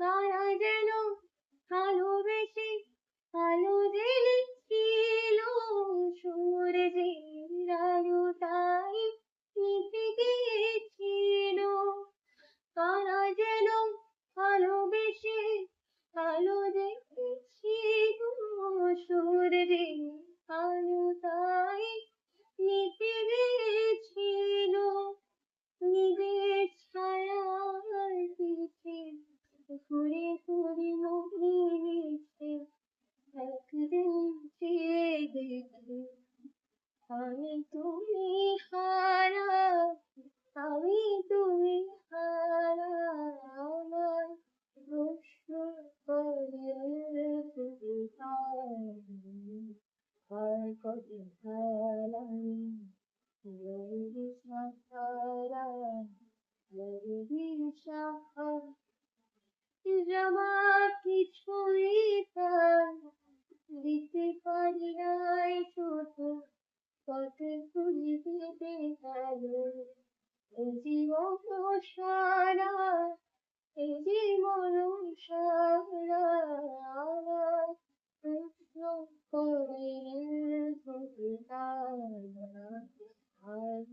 কারা যেন ভালোবেসে আলো জ্বেলেছিল, সূর্যের আলো তাই নিভে গিয়েছিল। কারা যেন ভালোবেসে আলো জ্বেলেছিল, সূর্যের আলো তাই নিভে গিয়েছিল। নিজের ছায়ার পিছে ঘুরে ঘুরে মরিছে, একদিন চেয়ে দেখে আমি তুমি হারা, আমি তুমি হারা। আমার প্রশ্ন করে তুমি আর কত হারাই সাহারা, সাহারা। জমা কিছুই তার দিতে পারি নাই শুধু, কত খুঁজে পেতে গেল এই জীবন সারা, এই জীবন সারা। আমার প্রশ্ন করে তুমি তারা, আর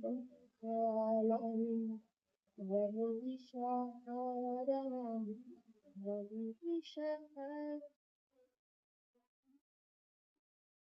খেলাম রবি সাহারা, রবি সাহারা।